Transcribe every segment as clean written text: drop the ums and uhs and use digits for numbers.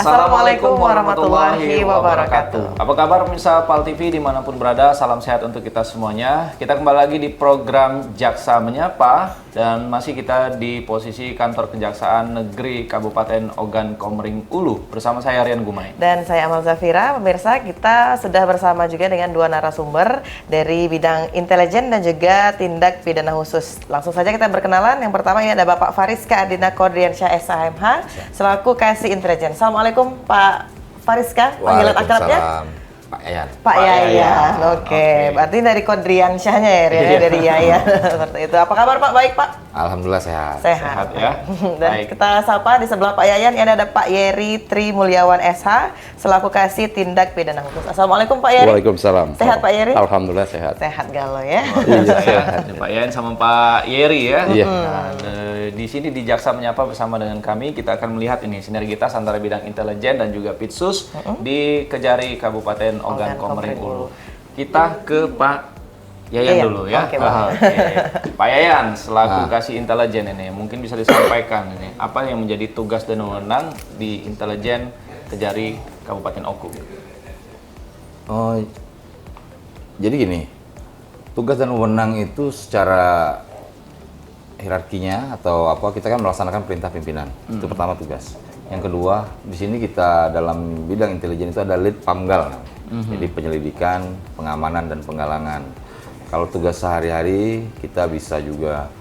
Assalamualaikum warahmatullahi wabarakatuh. Apa kabar pemirsa PAL TV dimanapun berada, salam sehat untuk kita semuanya. Kita kembali lagi di program Jaksa Menyapa dan masih kita di posisi kantor Kejaksaan Negeri Kabupaten Ogan Komering Ulu bersama saya Rian Gumai. Dan saya Amal Zafira. Pemirsa, kita sudah bersama juga dengan dua narasumber dari bidang intelijen dan juga tindak pidana khusus. Langsung saja kita berkenalan. Yang pertama ini ada Bapak Fariska Ardina Kodriansyah SHMH selaku Kasih Intelijen. Assalamualaikum Pak Fariska, panggilan akrabnya? Pak Yayan. Pak Yayan, oke. Berarti dari Kodriansyahnya ya, dari Yayan. Seperti itu. Apa kabar Pak? Baik Pak? Alhamdulillah sehat. Sehat ya. Dan Baik. kita sapa di sebelah Pak Yayan, ini ada Pak Yeri Tri Mulyawan SH selaku Kasih Tindak Pidana Khusus. Assalamualaikum Pak Yeri. Waalaikumsalam. Sehat Pak Yeri? Alhamdulillah sehat. Sehat galau ya. Saya Pak Yayan sama Pak Yeri ya. Iya. Nah, di sini di Jaksa Menyapa bersama dengan kami kita akan melihat ini sinergitas antara bidang intelijen dan juga Pitsus di Kejari Kabupaten Ogan Komering Ulu. Kita ke Pak Yayan dulu ya. Oke, Bang. Oke. Pak Yayan selaku Kasih Intelijen ini mungkin bisa disampaikan ini apa yang menjadi tugas dan wewenang di intelijen Kejari Kabupaten Oku. Oh, jadi gini, tugas dan wewenang itu secara hierarkinya atau apa kita kan melaksanakan perintah pimpinan. Itu pertama tugas. Yang kedua, di sini kita dalam bidang intelijen itu ada lead pamgal. Jadi penyelidikan, pengamanan dan penggalangan. Kalau tugas sehari-hari kita bisa juga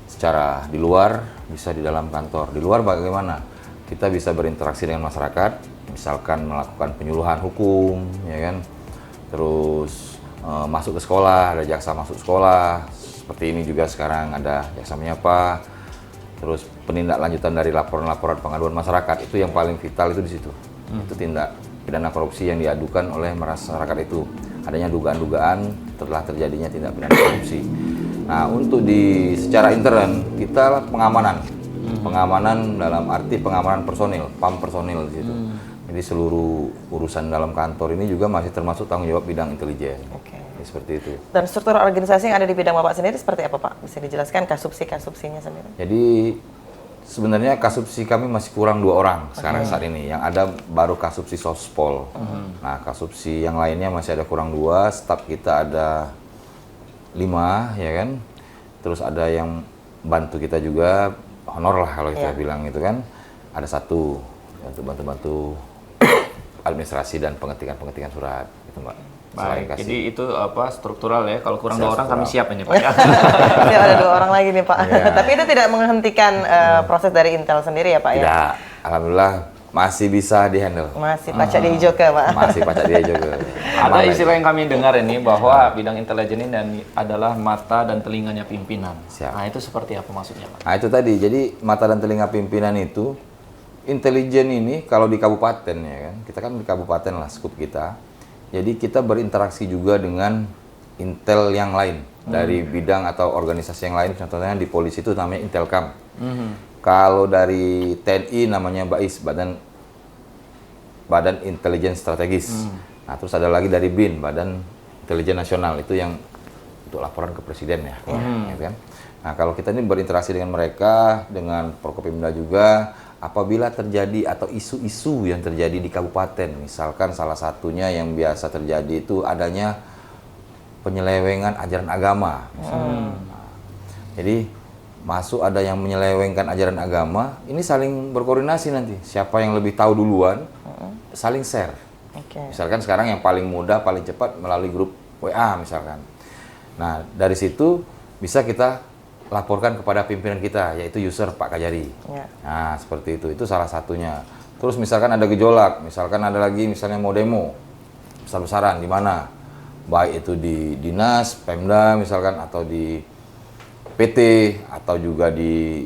secara di luar, bisa di dalam kantor. Di luar bagaimana? Kita bisa berinteraksi dengan masyarakat, misalkan melakukan penyuluhan hukum, ya kan? Terus masuk ke sekolah, ada jaksa masuk sekolah. Seperti ini juga sekarang ada Jaksa Menyapa. Terus penindaklanjutan dari laporan-laporan pengaduan masyarakat itu yang paling vital itu di situ. Itu tindak pidana korupsi yang diadukan oleh masyarakat itu. Adanya dugaan-dugaan telah terjadinya tindak pidana korupsi. Nah, untuk di secara intern kita pengamanan. Pengamanan dalam arti pengamanan personil, PAM personil di situ. Jadi seluruh urusan dalam kantor ini juga masih termasuk tanggung jawab bidang intelijen. Oke. Seperti itu. Dan struktur organisasi yang ada di bidang Bapak sendiri seperti apa Pak? Bisa dijelaskan kasubsi-kasubsinya sendiri? Jadi sebenarnya kasubsi kami masih kurang 2 orang sekarang saat ini. Yang ada baru kasubsi Sospol. Nah, kasubsi yang lainnya masih ada kurang 2. Staf kita ada 5, ya kan. Terus ada yang bantu kita juga, honor lah kalau kita bilang itu kan. Ada 1 untuk bantu-bantu administrasi dan pengetikan surat, itu Mbak. Baik, jadi itu apa struktural ya. Kalau kurang 2 orang kami siap ini Pak. Siap, ada 2 orang lagi nih Pak. Tapi itu tidak menghentikan proses dari Intel sendiri ya Pak ya? Tidak, alhamdulillah masih bisa dihandle. Masih pacak di hijau Pak. Masih pacak di hijau. Ada istilah yang kami dengar ini bahwa bidang intelijen ini adalah mata dan telinganya pimpinan. Siap. Nah, itu seperti apa maksudnya Pak? Nah, itu tadi. Jadi mata dan telinga pimpinan itu intelijen ini kalau di kabupaten ya kan. Kita kan di kabupaten lah skup kita. Jadi kita berinteraksi juga dengan intel yang lain dari bidang atau organisasi yang lain. Contohnya di polisi itu namanya Intelkam. Kalau dari TNI namanya BAIS, Badan Intelijen Strategis. Nah, terus ada lagi dari BIN, Badan Intelijen Nasional, itu yang untuk laporan ke presiden ya, gitu kan. Nah, kalau kita ini berinteraksi dengan mereka, dengan Prokopimda juga, apabila terjadi atau isu-isu yang terjadi di kabupaten, misalkan salah satunya yang biasa terjadi itu adanya penyelewengan ajaran agama. Jadi masuk ada yang menyelewengkan ajaran agama, ini saling berkoordinasi nanti. Siapa yang lebih tahu duluan, saling share. Misalkan sekarang yang paling mudah, paling cepat melalui grup WA misalkan. Nah, dari situ bisa kita laporkan kepada pimpinan kita, yaitu user Pak Kajari. Nah, seperti itu salah satunya. Terus misalkan ada gejolak, misalkan ada lagi misalnya mau demo besar-besaran di mana, baik itu di dinas, Pemda misalkan, atau di PT, atau juga di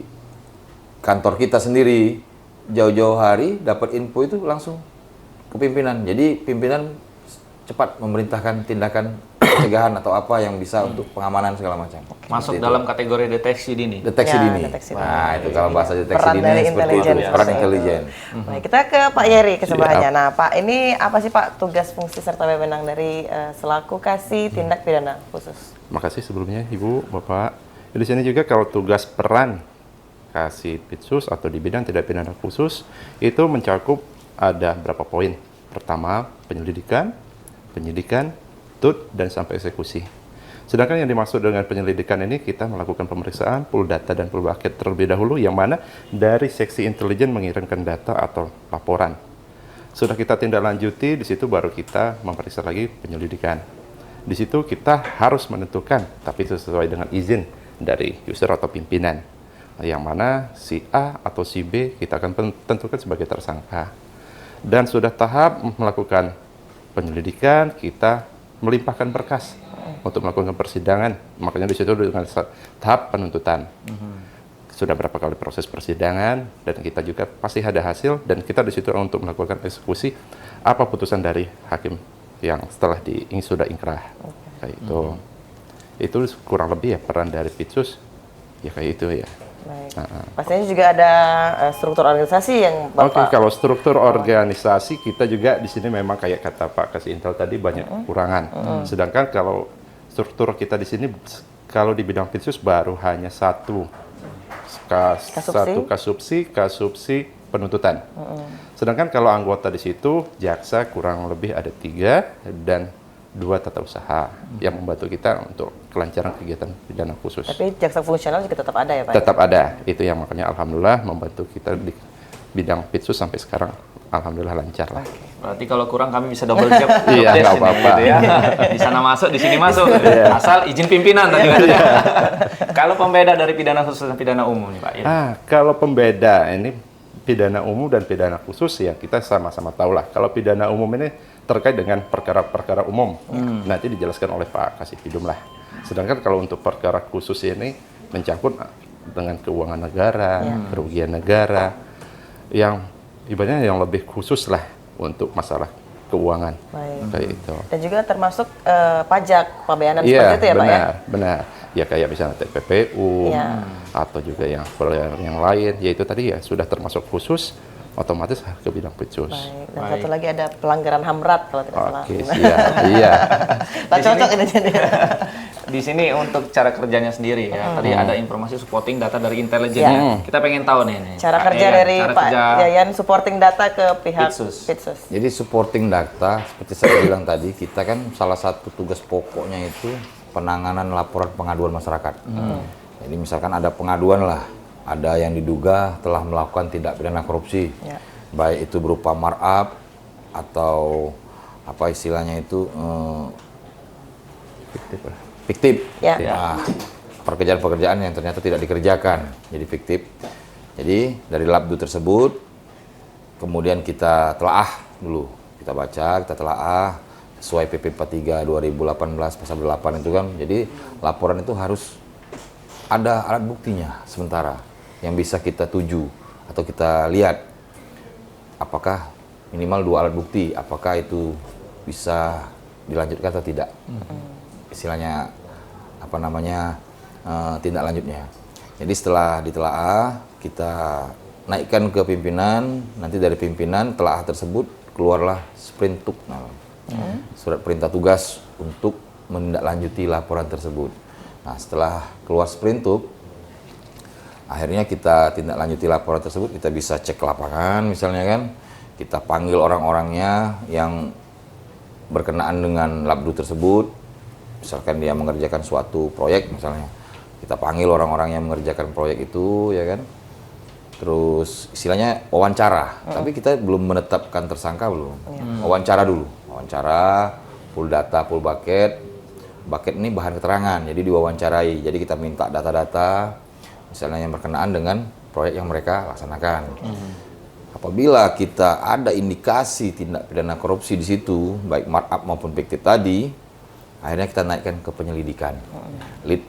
kantor kita sendiri, jauh-jauh hari dapat info itu langsung ke pimpinan. Jadi pimpinan cepat memerintahkan tindakan pencegahan atau apa yang bisa untuk pengamanan segala macam. Masuk dalam kategori deteksi dini. Deteksi dini. Nah, itu kalau bahasa deteksi peran dini dari seperti itu, peran intelijen. Baik, kita ke Pak Yeri kesebahannya. Nah, Pak, ini apa sih Pak tugas, fungsi serta wewenang dari selaku Kasih Tindak Pidana Khusus? Makasih sebelumnya Ibu, Bapak. Di sini juga kalau tugas peran Kasih Pitsus atau di bidang tindak pidana khusus itu mencakup ada berapa poin. Pertama, penyelidikan, penyidikan, tut, dan sampai eksekusi. Sedangkan yang dimaksud dengan penyelidikan ini, kita melakukan pemeriksaan pool data dan pool bucket terlebih dahulu, yang mana dari seksi intelijen mengirimkan data atau laporan. Sudah kita tindak lanjuti, di situ baru kita memeriksa lagi penyelidikan. Di situ kita harus menentukan, tapi sesuai dengan izin dari user atau pimpinan, yang mana si A atau si B kita akan tentukan sebagai tersangka. Dan sudah tahap melakukan penyelidikan, kita melimpahkan berkas untuk melakukan persidangan. Makanya di situ dengan tahap penuntutan. Sudah berapa kali proses persidangan, dan kita juga pasti ada hasil, dan kita di situ untuk melakukan eksekusi apa putusan dari hakim yang setelah sudah ingkrah. Kayak itu. Itu kurang lebih ya peran dari Pitsus ya kayak itu ya. Baik. Pastinya juga ada struktur organisasi yang Oke, Bapak. kalau struktur organisasi kita juga di sini memang kayak kata Pak Kasih Intel tadi banyak kekurangan. Sedangkan kalau struktur kita di sini kalau di bidang Pitsus baru hanya satu kasupsi penuntutan. Sedangkan kalau anggota di situ jaksa kurang lebih ada 3 dan 2 tata usaha yang membantu kita untuk kelancaran kegiatan pidana khusus. Tapi jaksa fungsional juga tetap ada ya Pak? Tetap ada. Itu yang makanya alhamdulillah membantu kita di bidang Pitsus sampai sekarang alhamdulillah lancar lah. Berarti kalau kurang kami bisa double job. Iya, job desk nggak ini, apa-apa. gitu ya. Di sana masuk, di sini masuk. Asal izin pimpinan tadi. Kalau pembeda dari pidana khusus dan pidana umum nih Pak. Ya. Kalau pembeda ini pidana umum dan pidana khusus ya kita sama-sama tahu lah. Kalau pidana umum ini terkait dengan perkara-perkara umum, nanti dijelaskan oleh Pak Kasih Pidum lah. Sedangkan kalau untuk perkara khusus ini mencangkut dengan keuangan negara, kerugian negara, yang ibaratnya yang lebih khusus lah untuk masalah keuangan. Baik. Kayak itu. Dan juga termasuk pajak, pembayaran Iya, seperti itu ya Pak ya? benar. Ya kayak misalnya TPPU atau juga yang lain, yaitu tadi ya sudah termasuk khusus, otomatis ke bidang Pitsus. Baik. Dan satu lagi ada pelanggaran HAM berat kalau tidak salah. Oke, siap. Iya. Pak cocok ini jadi. Di sini untuk cara kerjanya sendiri ya. Tadi ada informasi supporting data dari intelijen. Ya. Kita pengen tahu nih. Cara Pak kerja Yayan, dari cara Pak kerja Yayan supporting data ke pihak Pitsus. Pitsus. Jadi supporting data, seperti saya bilang tadi, kita kan salah satu tugas pokoknya itu penanganan laporan pengaduan masyarakat. Jadi misalkan ada pengaduan lah, ada yang diduga telah melakukan tindak pidana korupsi, baik itu berupa markup atau apa istilahnya itu fiktif. Ya. Nah, pekerjaan-pekerjaan yang ternyata tidak dikerjakan, jadi fiktif. Jadi dari Labdu tersebut, kemudian kita telaah dulu, kita baca, kita telaah sesuai PP 43 2018 pasal 8 itu kan. Jadi laporan itu harus ada alat buktinya sementara yang bisa kita tuju atau kita lihat apakah minimal 2 alat bukti, apakah itu bisa dilanjutkan atau tidak. Istilahnya apa namanya tindak lanjutnya. Jadi setelah ditelaah kita naikkan ke pimpinan, nanti dari pimpinan telaah tersebut keluarlah sprintuk, surat perintah tugas untuk menindaklanjuti laporan tersebut. Nah setelah keluar sprintuk, akhirnya kita tindak lanjuti laporan tersebut, kita bisa cek lapangan misalnya kan, kita panggil orang-orangnya yang berkenaan dengan Labdu tersebut, misalkan dia mengerjakan suatu proyek misalnya, kita panggil orang-orang yang mengerjakan proyek itu ya kan, terus istilahnya wawancara, tapi kita belum menetapkan tersangka belum, wawancara dulu, wawancara, pool data, pool bucket ini bahan keterangan, jadi diwawancarai, jadi kita minta data-data misalnya yang berkenaan dengan proyek yang mereka laksanakan. Apabila kita ada indikasi tindak pidana korupsi di situ, baik markup maupun fiktif tadi, akhirnya kita naikkan ke penyelidikan, lead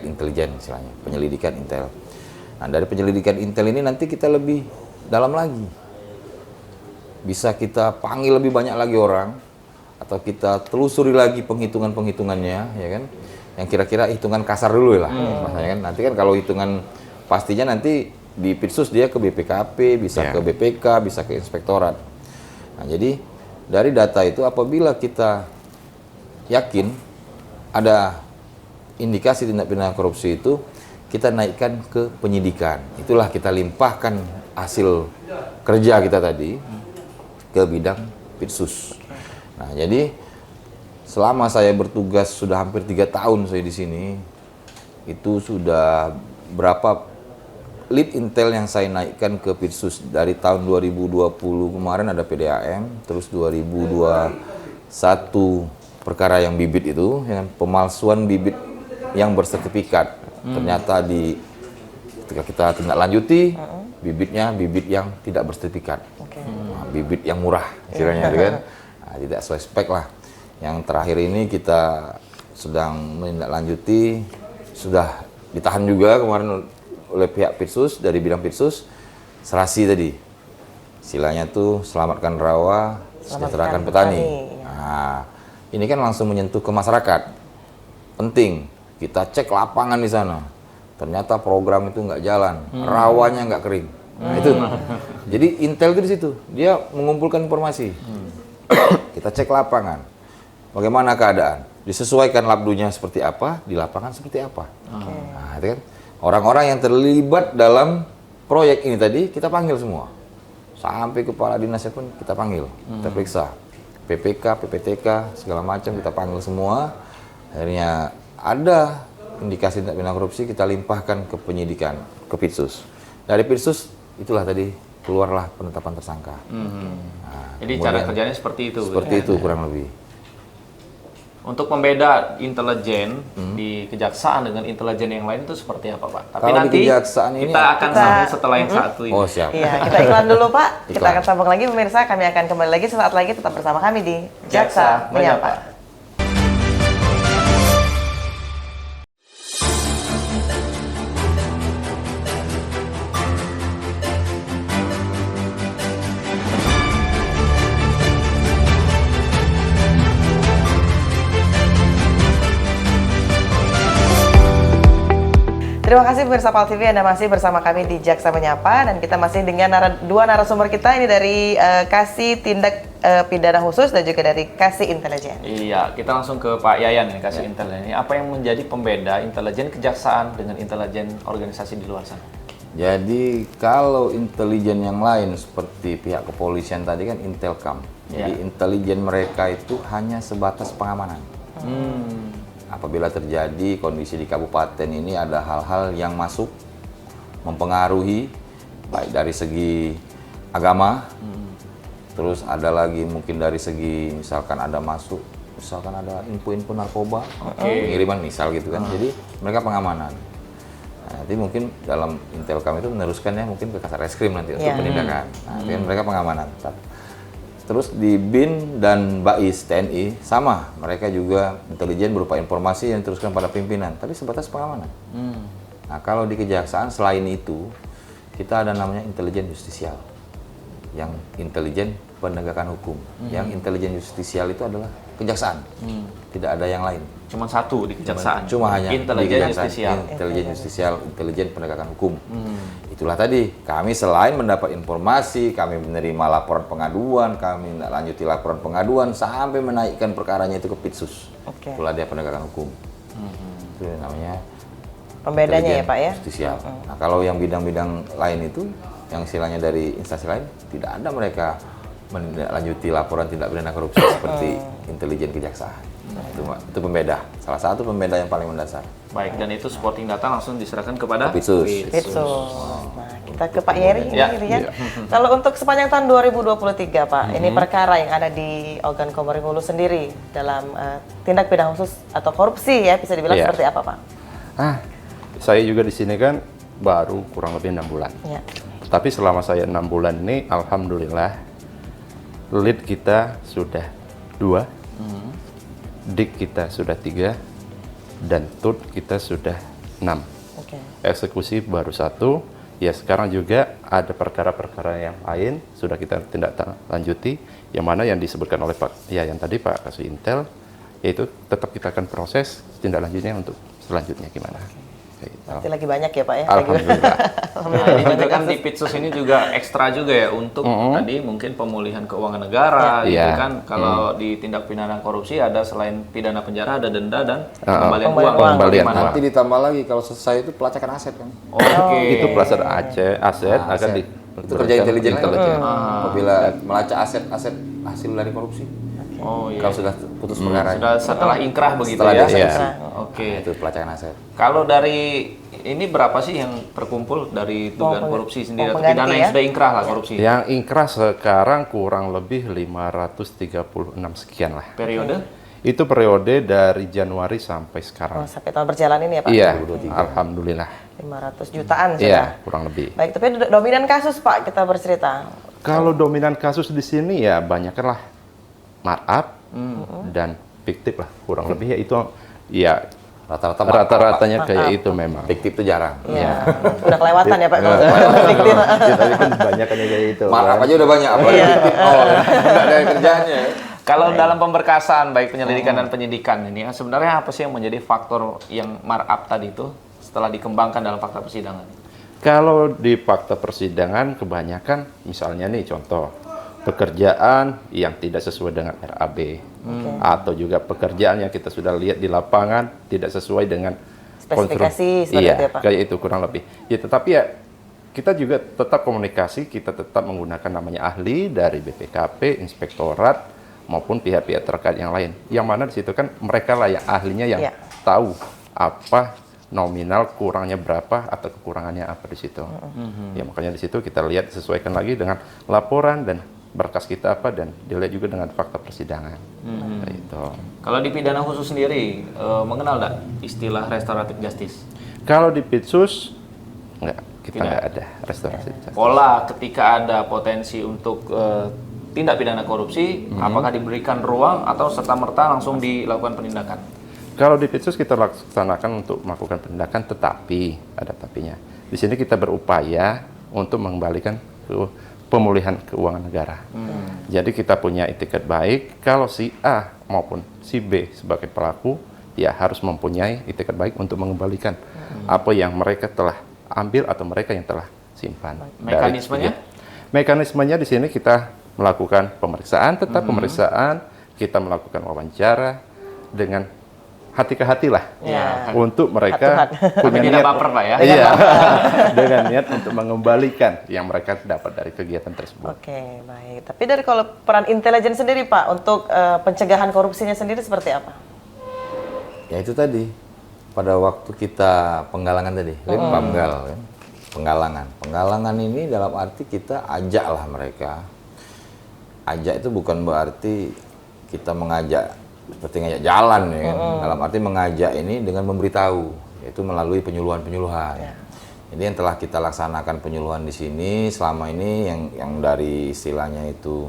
intelijen istilahnya, penyelidikan intel. Nah dari penyelidikan intel ini nanti kita lebih dalam lagi, bisa kita panggil lebih banyak lagi orang, atau kita telusuri lagi penghitungannya, ya kan? Yang kira-kira hitungan kasar dulu lah, maksudnya kan. Nanti kan kalau hitungan pastinya nanti di Pitsus dia ke BPKP, bisa ke BPK, bisa ke inspektorat. Nah jadi dari data itu apabila kita yakin ada indikasi tindak pidana korupsi itu, kita naikkan ke penyidikan. Itulah kita limpahkan hasil kerja kita tadi ke bidang Pitsus. Nah, jadi selama saya bertugas sudah hampir 3 tahun saya di sini, itu sudah berapa lead intel yang saya naikkan ke Pitsus dari tahun 2020 kemarin ada PDAM, terus 2021 perkara yang bibit itu, yang pemalsuan bibit yang bersertifikat. Ternyata ketika kita tindak lanjuti, bibitnya bibit yang tidak bersertifikat, nah, bibit yang murah istilahnya, kan? Nah, tidak sesuai spek lah. Yang terakhir ini kita sedang menindaklanjuti, sudah ditahan juga kemarin oleh pihak Pitsus, dari bidang Pitsus, serasi tadi. Istilahnya tuh selamatkan rawa, sejahterakan petani. Nah, ini kan langsung menyentuh ke masyarakat. Penting, kita cek lapangan di sana. Ternyata program itu nggak jalan, rawanya nggak kering. Nah, itu. Jadi intel itu di situ, dia mengumpulkan informasi. Kita cek lapangan, bagaimana keadaan, disesuaikan labdunya seperti apa, di lapangan seperti apa. Nah, itu kan orang-orang yang terlibat dalam proyek ini tadi kita panggil semua, sampai kepala dinasnya pun kita panggil, kita periksa, PPK, PPTK segala macam kita panggil semua. Akhirnya ada indikasi tindak pidana korupsi, kita limpahkan ke penyidikan, ke Pitsus. Dari Pitsus itulah tadi keluarlah penetapan tersangka. Nah, Jadi cara kerjanya seperti itu. seperti itu kurang lebih. Untuk membeda intelijen di kejaksaan dengan intelijen yang lain itu seperti apa, Pak? Tapi Kalau di nanti kejaksaan ini kita akan sambung setelah yang satu ini. Oh, siap. Iya, kita iklan dulu Pak. Kita Iklan. akan sambung lagi pemirsa. Kami akan kembali lagi sesaat lagi, tetap bersama kami di Jaksa Menyapa. Terima kasih pemirsa PAL TV, Anda masih bersama kami di Jaksa Menyapa, dan kita masih dengan dua narasumber kita ini dari Kasih Tindak Pidana Khusus dan juga dari Kasih Intelijen. Iya, kita langsung ke Pak Yayan nih, kasih intelijen ini. Apa yang menjadi pembeda intelijen kejaksaan dengan intelijen organisasi di luar sana? Jadi kalau intelijen yang lain seperti pihak kepolisian tadi kan Intelkam. Jadi intelijen mereka itu hanya sebatas pengamanan. Apabila terjadi kondisi di kabupaten ini ada hal-hal yang masuk mempengaruhi baik dari segi agama, terus ada lagi mungkin dari segi misalkan ada masuk, misalkan ada info-info narkoba, pengiriman misal gitu kan. Jadi mereka pengamanan. Nah, nanti mungkin dalam Intelkam itu meneruskannya mungkin ke Kasarreskrim nanti untuk penindakan. Nah, itu kan mereka pengamanan. Terus di BIN dan BAIS TNI sama, mereka juga intelijen berupa informasi yang diteruskan pada pimpinan, tapi sebatas pengamanan. Nah, kalau di kejaksaan selain itu kita ada namanya intelijen justisial, yang intelijen penegakan hukum. Yang intelijen justisial itu adalah kejaksaan, tidak ada yang lain. Cuma satu di kejaksaan. Cuma hanya intelijen di kejaksaan. justisial. Intelijen justisial, intelijen penegakan hukum. Itulah tadi, kami selain mendapat informasi, kami menerima laporan pengaduan, kami lanjuti laporan pengaduan sampai menaikkan perkaranya itu ke Pitsus. Itulah dia penegakan hukum. Itu namanya Pembedanya ya Pak ya? justisial. Nah, kalau yang bidang-bidang lain itu, yang istilahnya dari instansi lain, tidak ada mereka menindaklanjuti laporan tindak pidana korupsi seperti intelijen kejaksaan. Itu pembeda, salah satu pembeda yang paling mendasar. Baik, dan itu supporting data langsung diserahkan kepada Pitsus. Nah, kita ke Pak Yeri Ya. ini ya. Kalau untuk sepanjang tahun 2023 Pak, ini perkara yang ada di Ogan Komering Ulu sendiri dalam tindak pidana khusus atau korupsi ya, bisa dibilang seperti apa Pak? Saya juga di sini kan baru kurang lebih 6 bulan. Ya. Tapi selama saya 6 bulan ini, alhamdulillah, lead kita sudah 2, dik kita sudah 3, dan tut kita sudah 6. Eksekusi baru 1. Ya sekarang juga ada perkara-perkara yang lain sudah kita tindak lanjuti, yang mana yang disebutkan oleh Pak Yayan tadi, Pak Kasih Intel, yaitu tetap kita akan proses tindak lanjutnya untuk selanjutnya gimana. Berarti lagi banyak ya Pak ya? Alhamdulillah. Nah, ini juga kan di Pitsus ini juga ekstra juga ya untuk tadi mungkin pemulihan keuangan negara gitu Iya. kan. Kalau di tindak pidana korupsi ada selain pidana penjara ada denda dan pengembalian uang. Pengembalian Bagaimana, uang. Pak? Nanti ditambah lagi kalau selesai itu pelacakan aset kan. Oke. Itu pelajar aset akan Itu kerja intelijen lagi. intelijen. Apabila melacak aset-aset hasil dari korupsi. Oh iya. Kalau sudah putus perkara. Sudah setelah ingkrah begitu Setelah ya. dieksekusi. Oke. Itu pelacakan aset. Kalau dari ini berapa sih yang terkumpul dari dugaan korupsi sendiri atau pengganti pidana ya? yang sudah ingkrah lah korupsi? Yang ingkrah sekarang kurang lebih 536 sekian lah. Periode? Itu periode dari Januari sampai Oh, sekarang. sampai tahun berjalan ini ya Pak? Iya, alhamdulillah. 500 jutaan sudah. Iya, kurang lebih. Baik, tapi dominan kasus Pak kita bercerita. Kalau dominan kasus di sini ya banyaklah markup dan fiktif lah, kurang lebih ya itu ya rata-ratanya kayak itu memang. Fiktif itu jarang. Iya. Udah kelewatan ya Pak kalau fiktif. Tapi kan banyak kan kayak itu. Markup aja udah banyak, apalagi fiktif. Oh, nggak ada kerjaannya. Kalau dalam pemberkasan baik penyelidikan dan penyidikan ini sebenarnya apa sih yang menjadi faktor yang markup tadi itu setelah dikembangkan dalam fakta persidangan? Kalau di fakta persidangan kebanyakan misalnya nih contoh pekerjaan yang tidak sesuai dengan RAB atau juga pekerjaan yang kita sudah lihat di lapangan tidak sesuai dengan Spesifikasi seperti iya, itu ya Pak? kayak itu kurang lebih. Ya tetapi ya kita juga tetap komunikasi, kita tetap menggunakan namanya ahli dari BPKP, inspektorat maupun pihak-pihak terkait yang lain. Yang mana di situ kan mereka lah yang ahlinya yang tahu apa nominal kurangnya berapa atau kekurangannya apa di situ. Ya makanya di situ kita lihat disesuaikan lagi dengan laporan dan berkas kita apa dan dilihat juga dengan fakta persidangan. Itu. Kalau di pidana khusus sendiri mengenal nggak istilah restoratif justice? Kalau di Pitsus enggak, kita Tidak. nggak ada restorasi. Pola ketika ada potensi untuk tindak pidana korupsi, apakah diberikan ruang atau serta-merta langsung dilakukan penindakan? Kalau di Pitsus kita laksanakan untuk melakukan penindakan, tetapi ada tapinya. Di sini kita berupaya untuk mengembalikan ke pemulihan keuangan negara. Jadi kita punya itikat baik. Kalau si A maupun si B sebagai pelaku, ya harus mempunyai itikat baik untuk mengembalikan apa yang mereka telah ambil atau mereka yang telah simpan. Mekanismenya? Mekanismenya di sini kita melakukan pemeriksaan, tetap pemeriksaan, kita melakukan wawancara dengan hati ke hati lah untuk mereka punya Tapi niat tidak baper Pak ya? Iya, dengan niat untuk mengembalikan yang mereka dapat dari kegiatan tersebut. Oke, baik. Tapi dari kalau peran intelijen sendiri Pak untuk pencegahan korupsinya sendiri seperti apa? Ya itu tadi, pada waktu kita penggalangan tadi, Pamgal kan, penggalangan ini dalam arti kita ajaklah mereka. Ajak itu bukan berarti kita mengajak seperti ngajak jalan ya kan. Dalam arti mengajak ini dengan memberitahu, yaitu melalui penyuluhan-penyuluhan. Jadi yang telah kita laksanakan penyuluhan di sini selama ini yang dari istilahnya itu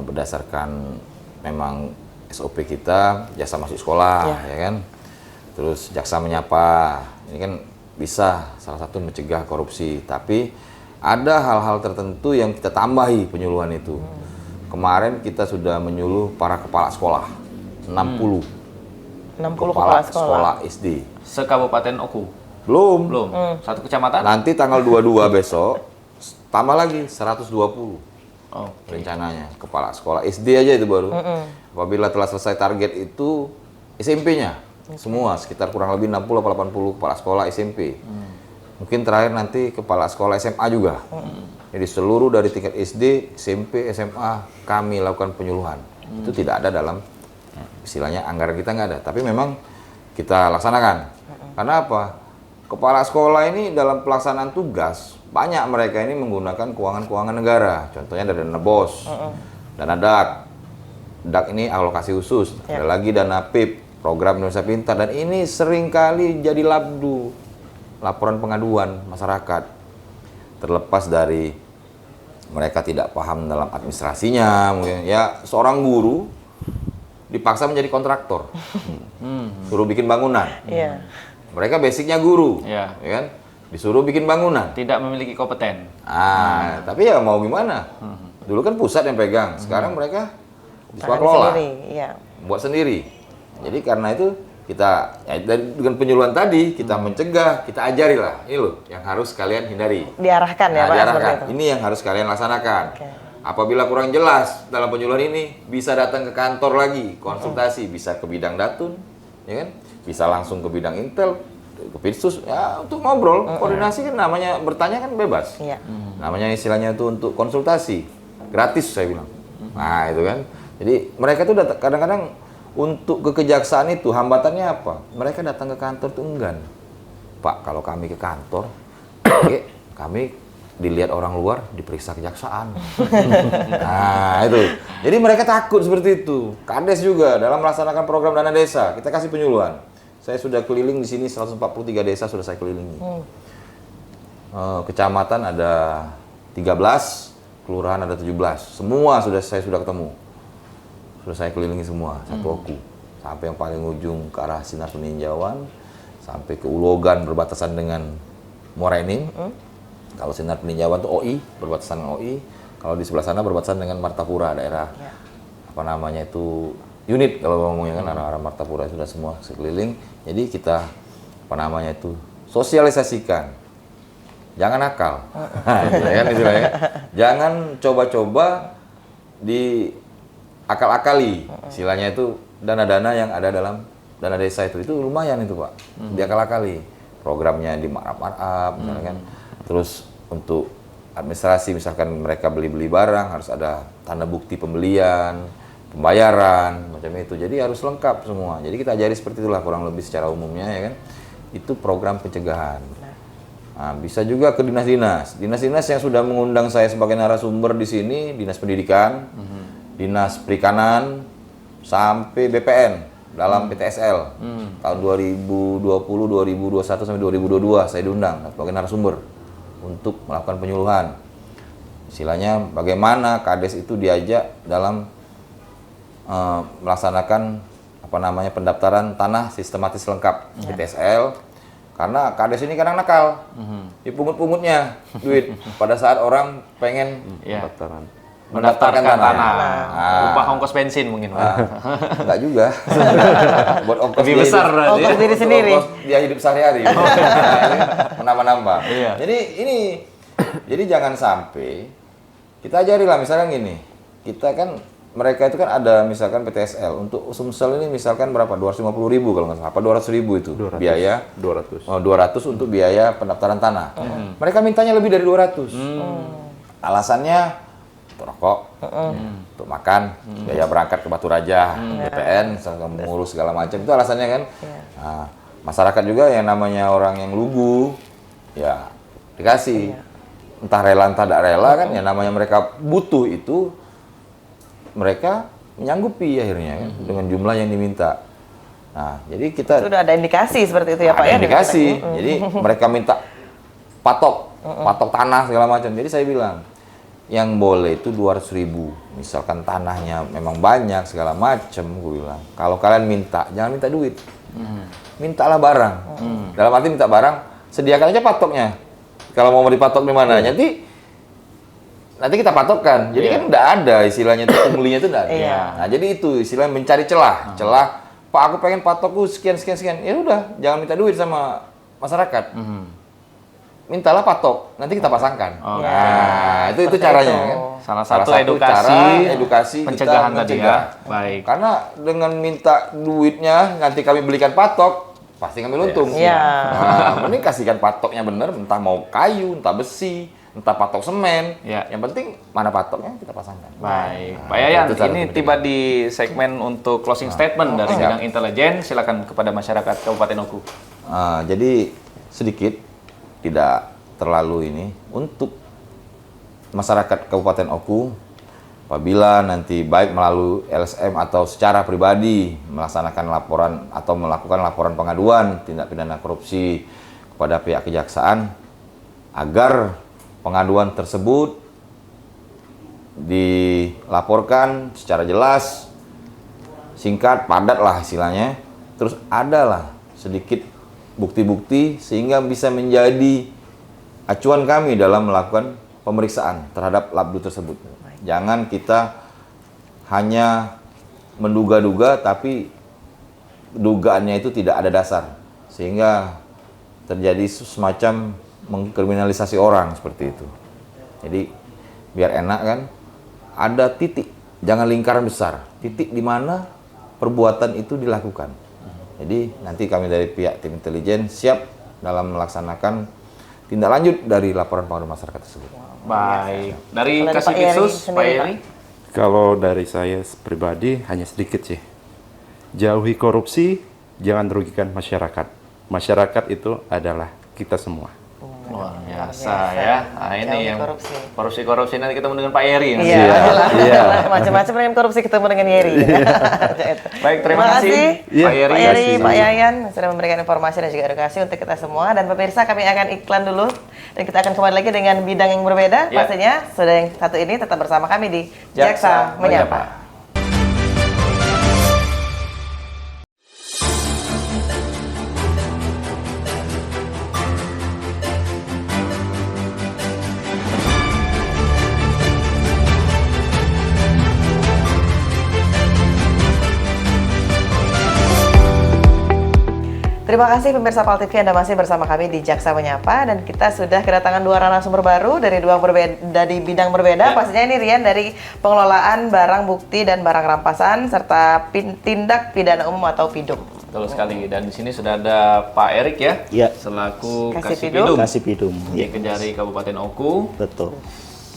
berdasarkan memang SOP kita, jasa masuk sekolah ya kan. Terus jaksa menyapa. Ini kan bisa salah satu mencegah korupsi, tapi ada hal-hal tertentu yang kita tambahi penyuluhan itu. Kemarin kita sudah menyuluh para kepala sekolah, 60 kepala sekolah SD. Se-Kabupaten Oku? Belum. Satu kecamatan? Nanti tanggal 22 besok, tambah lagi 120 rencananya. Kepala sekolah SD aja itu baru. Apabila telah selesai target itu, SMP-nya. Semua, sekitar kurang lebih 60-80 kepala sekolah SMP. Mungkin terakhir nanti kepala sekolah SMA juga. Jadi seluruh dari tingkat SD, SMP, SMA kami lakukan penyuluhan. Itu tidak ada dalam istilahnya anggaran kita nggak ada. Tapi memang kita laksanakan. Karena apa? Kepala sekolah ini dalam pelaksanaan tugas banyak mereka ini menggunakan keuangan negara. Contohnya ada dana BOS, dana DAK. DAK ini alokasi khusus. Ada lagi dana PIP, program Indonesia Pintar. Dan ini seringkali jadi labdu, laporan pengaduan masyarakat. Terlepas dari mereka tidak paham dalam administrasinya, mungkin ya seorang guru dipaksa menjadi kontraktor, suruh bikin bangunan. Mereka basicnya guru, ya kan? Disuruh bikin bangunan. Tidak memiliki kompeten. Tapi ya mau gimana? Dulu kan pusat yang pegang, sekarang mereka bisa kelola, buat sendiri. Jadi karena itu kita dengan penyuluhan tadi kita mencegah, kita ajari lah ini loh yang harus kalian hindari. Diarahkan ya Pak. Diarahkan. Ini yang harus kalian laksanakan. Apabila kurang jelas dalam penyuluhan ini, bisa datang ke kantor lagi konsultasi, bisa ke bidang datun, ya kan? Bisa langsung ke bidang intel, ke Pitsus ya untuk ngobrol, koordinasi kan namanya bertanya kan bebas. Iya. Namanya istilahnya itu untuk konsultasi, gratis saya bilang. Nah itu kan. Jadi mereka tuh kadang-kadang untuk ke kejaksaan itu hambatannya apa? Mereka datang ke kantor tuh enggan. Pak, kalau kami ke kantor, kami dilihat orang luar, diperiksa kejaksaan. Nah itu. Jadi mereka takut seperti itu. Kades juga dalam melaksanakan program dana desa, kita kasih penyuluhan. Saya sudah keliling di sini 143 desa sudah saya kelilingi. Kecamatan ada 13, kelurahan ada 17. Semua saya sudah ketemu. Sudah saya kelilingi semua, satu oku. Sampai yang paling ujung ke arah Sinar Peninjauan, sampai ke Ulogan berbatasan dengan Muara Enim. Kalau Sinar Peninjauan itu OI, berbatasan dengan OI. Kalau di sebelah sana berbatasan dengan Martapura, daerah apa namanya itu unit kalau ngomongnya kan arah Martapura sudah semua sekeliling. Jadi kita apa namanya itu sosialisasikan. Jangan nakal. Istilahnya. Jangan coba-coba di akal-akali. Istilahnya itu dana-dana yang ada dalam dana desa itu lumayan itu Pak. Diakal-akali. Programnya di marap-marap misalnya kan. Terus untuk administrasi misalkan mereka beli-beli barang harus ada tanda bukti pembelian, pembayaran, macam itu. Jadi harus lengkap semua. Jadi kita ajari seperti itulah kurang lebih secara umumnya ya kan. Itu program pencegahan. Nah, bisa juga ke dinas-dinas. Dinas-dinas yang sudah mengundang saya sebagai narasumber di sini, Dinas Pendidikan, Dinas Perikanan, sampai BPN dalam PTSL. Tahun 2020, 2021 sampai 2022 saya diundang sebagai narasumber untuk melakukan penyuluhan. Istilahnya bagaimana Kades itu diajak dalam melaksanakan apa namanya pendaftaran tanah sistematis lengkap PTSL. Karena Kades ini kadang nakal, dipungut-pungutnya duit pada saat orang pengen mendaftarkan tanah. Upah ongkos bensin mungkin Pak. Enggak juga. Buat ongkos Lebih besar berarti. Ongkos diri sendiri. Ongkos dia hidup sehari-hari. Menambah-nambah. Iya. Jadi jangan sampai kita ajari lah misalkan gini. Kita kan mereka itu kan ada misalkan PTSL untuk Sumsel ini misalkan berapa? 250.000 kalau nggak salah. Apa 200.000 itu 200. biaya? 200. Oh, 200 untuk biaya pendaftaran tanah. Mereka mintanya lebih dari 200. Alasannya untuk rokok, untuk makan, biaya berangkat ke Batu Raja, BPN, mengurus segala macam itu alasannya kan. Nah, masyarakat juga yang namanya orang yang lugu, ya dikasih. Entah rela entah tidak rela kan, ya namanya mereka butuh itu, mereka menyanggupi akhirnya kan, dengan jumlah yang diminta. Nah, jadi kita Sudah ada indikasi seperti itu ya Pak ada ya? indikasi. Jadi mereka minta patok tanah segala macam. Jadi saya bilang yang boleh itu 200.000. Misalkan tanahnya memang banyak segala macam, gue bilang. Kalau kalian minta, jangan minta duit. Mintalah barang. Dalam arti minta barang, sediakan aja patoknya. Kalau mau dipatok di mana, nanti kita patokkan. Jadi kan enggak ada istilahnya itu pembelinya itu enggak ada. Nah, jadi itu istilahnya mencari celah. Pak aku pengen patokku sekian. Ya udah, jangan minta duit sama masyarakat. Mintalah patok, nanti kita pasangkan. Nah, itu caranya kan. Salah satu edukasi pencegahan kita tadi mencegah. ya. Baik. Karena dengan minta duitnya nanti kami belikan patok, pasti kami untung. Iya. Nah, mending kasihkan patoknya bener, entah mau kayu, entah besi, entah patok semen. Ya. Yang penting mana patoknya kita pasangkan. Baik, Nah, Pak Yayan, itu cara ini pencegahan. tiba di segmen untuk closing statement dari siap. bidang intelijen. Silakan kepada masyarakat Kabupaten Oku. Jadi sedikit, tidak terlalu ini untuk masyarakat Kabupaten Oku. Apabila nanti baik melalui LSM atau secara pribadi melaksanakan laporan atau melakukan laporan pengaduan tindak pidana korupsi kepada pihak kejaksaan, agar pengaduan tersebut dilaporkan secara jelas, singkat, padat lah istilahnya. Terus adalah sedikit bukti-bukti sehingga bisa menjadi acuan kami dalam melakukan pemeriksaan terhadap labdu tersebut. Jangan kita hanya menduga-duga tapi dugaannya itu tidak ada dasar sehingga terjadi semacam mengkriminalisasi orang seperti itu. Jadi biar enak kan, ada titik, jangan lingkaran besar, titik di mana perbuatan itu dilakukan. Jadi nanti kami dari pihak tim intelijen siap dalam melaksanakan tindak lanjut dari laporan pengaduan masyarakat tersebut. Baik. Dari Kalau dari Pak Kasipitsus, Eri Pak sendiri, Eri. Kalau dari saya pribadi hanya sedikit sih. Jauhi korupsi, jangan rugikan masyarakat. Masyarakat itu adalah kita semua. Luar biasa ya. Nah, ini Jauhi yang korupsi. korupsi nanti ketemu dengan Pak Eri. nanti. Iya, Iya. macam-macam dengan korupsi ketemu dengan Yeri. Baik, terima kasih Pak Eri. Pak Yeri, Pak Yayan sudah memberikan informasi dan juga edukasi untuk kita semua. Dan pemirsa, kami akan iklan dulu dan kita akan kembali lagi dengan bidang yang berbeda. Ya. Pastinya sudah yang satu ini tetap bersama kami di Jaksa Menyapa. Terima kasih pemirsa PAL TV, Anda masih bersama kami di Jaksa Menyapa dan kita sudah kedatangan dua narasumber baru dari bidang berbeda. Ya. Pastinya ini Rian dari pengelolaan barang bukti dan barang rampasan serta tindak pidana umum atau PIDUM. Betul sekali. Dan di sini sudah ada Pak Erik ya, Ya. selaku Kasipidum. Kasipidum Kasipidum. di Ya. Kejari Kabupaten Oku. Betul.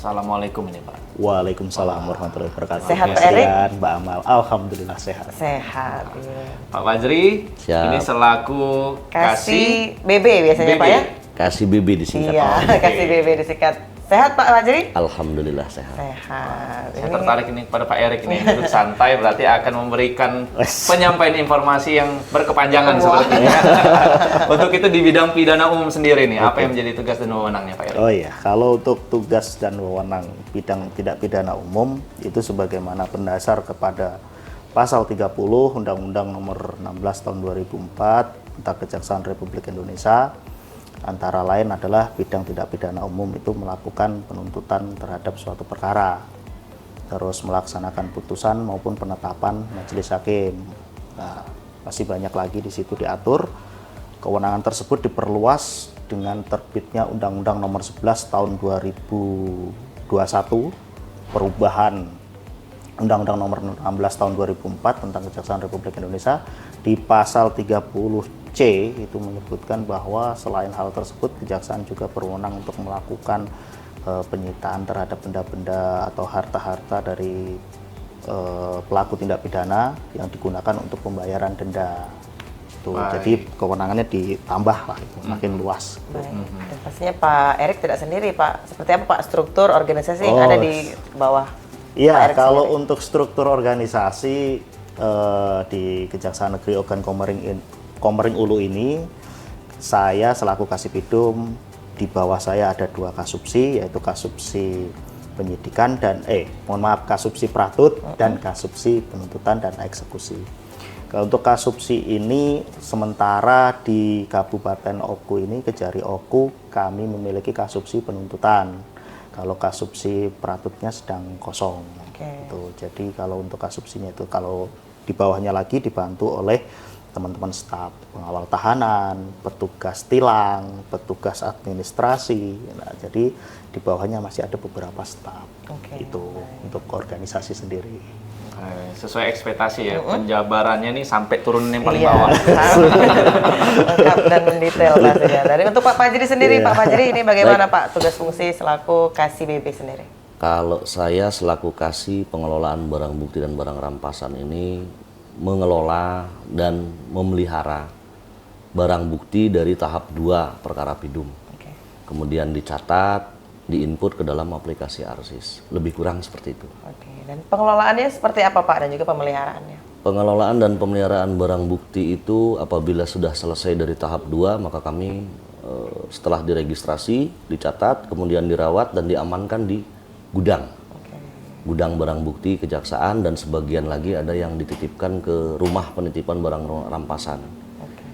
Assalamualaikum ini Pak. Waalaikumsalam warahmatullahi wabarakatuh. Sehat, Pak Erik? Sehat, Mbak Amal. Alhamdulillah sehat. Sehat. Iya. Pak Fajri, Siap. ini selaku Kasih BB biasanya BB. Pak ya? Kasih bibi disingkat. Iya, Oke. kasih BB disingkat. Sehat Pak Fajri? Alhamdulillah sehat. Sehat. Saya tertarik ini pada Pak Erik ini duduk santai berarti akan memberikan penyampaian informasi yang berkepanjangan sepertinya. Untuk itu di bidang pidana umum sendiri nih, apa yang menjadi tugas dan wewenangnya Pak Erik? Oh iya, kalau untuk tugas dan wewenang bidang tindak pidana umum itu sebagaimana berdasar kepada Pasal 30 Undang-Undang Nomor 16 Tahun 2004 tentang Kejaksaan Republik Indonesia. Antara lain adalah bidang tindak pidana umum itu melakukan penuntutan terhadap suatu perkara, terus melaksanakan putusan maupun penetapan majelis hakim. Nah, masih banyak lagi di situ diatur. Kewenangan tersebut diperluas dengan terbitnya Undang-Undang Nomor 11 Tahun 2021 perubahan Undang-Undang Nomor 16 Tahun 2004 tentang Kejaksaan Republik Indonesia. Di pasal 30C itu menyebutkan bahwa selain hal tersebut kejaksaan juga berwenang untuk melakukan penyitaan terhadap benda-benda atau harta-harta dari pelaku tindak pidana yang digunakan untuk pembayaran denda. Tuh, jadi kewenangannya ditambah lah, itu makin luas. Baik. Dan pastinya Pak Erik tidak sendiri Pak. Seperti apa Pak struktur organisasi yang ada di bawah? Pak Iya, Erik kalau sendiri? untuk struktur organisasi di Kejaksaan Negeri Ogan Komering Ulu ini, saya selaku Kasipidum, di bawah saya ada 2 kasubsi, yaitu kasubsi penyidikan dan kasubsi pratut dan kasubsi penuntutan dan eksekusi. Kalau untuk kasubsi ini, sementara di Kabupaten Oku ini, Kejari Oku, kami memiliki kasubsi penuntutan. Kalau kasubsi pratutnya sedang kosong. Oke. Gitu. Jadi kalau untuk kasubsinya itu, kalau di bawahnya lagi dibantu oleh teman-teman staf pengawal tahanan, petugas tilang, petugas administrasi. Nah, jadi di bawahnya masih ada beberapa staf. Oke. Itu untuk organisasi sendiri. Sesuai ekspektasi ya, penjabarannya nih sampai turun yang paling Iya. bawah. Lengkap dan mendetail pastinya. Dari untuk Pak Fajri sendiri, Pak Fajri ini bagaimana Pak tugas fungsi selaku Kasih BB sendiri? Kalau saya selaku kasih pengelolaan barang bukti dan barang rampasan ini mengelola dan memelihara barang bukti dari tahap 2 perkara PIDUM. Oke. Kemudian dicatat, diinput ke dalam aplikasi ARSIS. Lebih kurang seperti itu. Oke. Dan pengelolaannya seperti apa Pak dan juga pemeliharaannya? Pengelolaan dan pemeliharaan barang bukti itu apabila sudah selesai dari tahap 2, maka kami setelah diregistrasi, dicatat, kemudian dirawat dan diamankan di gudang. Oke. Gudang barang bukti kejaksaan, dan sebagian lagi ada yang dititipkan ke rumah penitipan barang rampasan. Oke.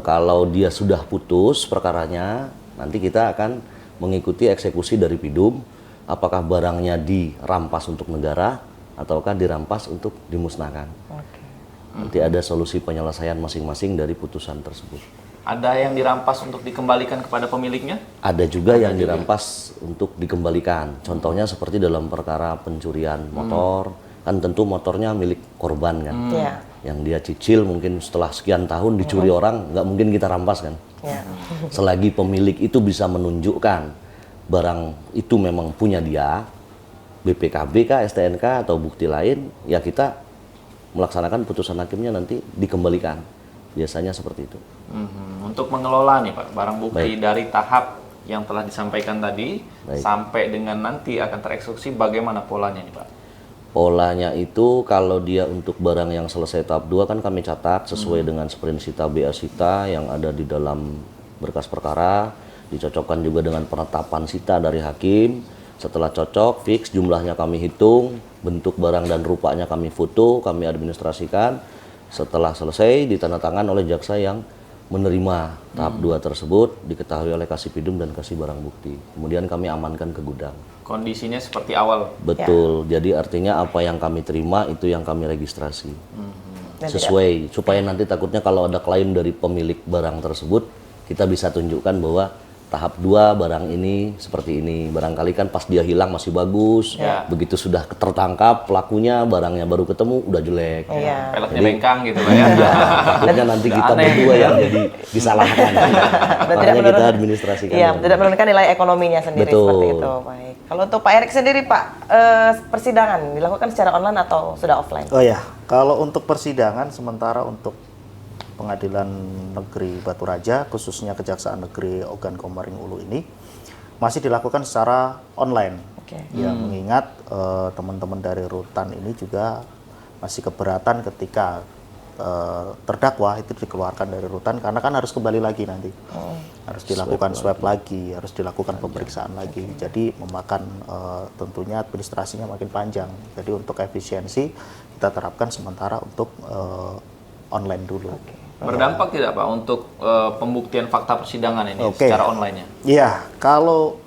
Kalau dia sudah putus perkaranya, nanti kita akan mengikuti eksekusi dari PIDUM, apakah barangnya dirampas untuk negara ataukah dirampas untuk dimusnahkan. Oke. Nanti ada solusi penyelesaian masing-masing dari putusan tersebut. Ada yang dirampas untuk dikembalikan kepada pemiliknya? Ada juga yang dirampas untuk dikembalikan. Contohnya seperti dalam perkara pencurian motor, kan tentu motornya milik korban kan. Iya. yang dia cicil mungkin setelah sekian tahun dicuri orang, nggak mungkin kita rampas kan. Ya. Selagi pemilik itu bisa menunjukkan barang itu memang punya dia, BPKB kah, STNK atau bukti lain, ya kita melaksanakan putusan hakimnya nanti dikembalikan. Biasanya seperti itu. Untuk mengelola nih Pak, barang bukti Baik. dari tahap yang telah disampaikan tadi Baik. sampai dengan nanti akan tereksekusi, bagaimana polanya nih Pak? Polanya itu kalau dia untuk barang yang selesai tahap 2 kan kami catat sesuai dengan sprinsita BA Sita yang ada di dalam berkas perkara, dicocokkan juga dengan penetapan sita dari hakim. Setelah cocok, fix jumlahnya kami hitung, bentuk barang dan rupanya kami foto, kami administrasikan. Setelah selesai ditandatangan oleh jaksa yang menerima tahap 2 tersebut, diketahui oleh Kasipidum dan kasih barang bukti. Kemudian kami amankan ke gudang. Kondisinya seperti awal. Betul, jadi artinya apa yang kami terima itu yang kami registrasi. Dan Sesuai, supaya nanti takutnya kalau ada klaim dari pemilik barang tersebut, kita bisa tunjukkan bahwa tahap 2 barang ini seperti ini. Barangkali kan pas dia hilang masih bagus, Ya. begitu sudah tertangkap pelakunya, barangnya baru ketemu, udah jelek. Iya. Peleknya bengkang gitu Pak ya. Ya, takutnya nanti kita Aneh. berdua yang jadi disalahkan. Dan Makanya kita menurun- administrasikan. Iya, tidak menurunkan nilai ekonominya sendiri Betul. seperti itu. Baik. Kalau untuk Pak Erik sendiri Pak, persidangan dilakukan secara online atau sudah offline? Oh ya, kalau untuk persidangan sementara untuk Pengadilan Negeri Batu Raja, khususnya Kejaksaan Negeri Ogan Komering Ulu ini masih dilakukan secara online. Oke. Ya, mengingat teman-teman dari rutan ini juga masih keberatan ketika terdakwa itu dikeluarkan dari rutan karena kan harus kembali lagi nanti. Harus dilakukan swab lagi, harus dilakukan pemeriksaan lagi. Jadi memakan tentunya administrasinya makin panjang. Jadi untuk efisiensi kita terapkan sementara untuk online dulu. Berdampak tidak Pak untuk pembuktian fakta persidangan ini Oke. secara online-nya? Iya, kalau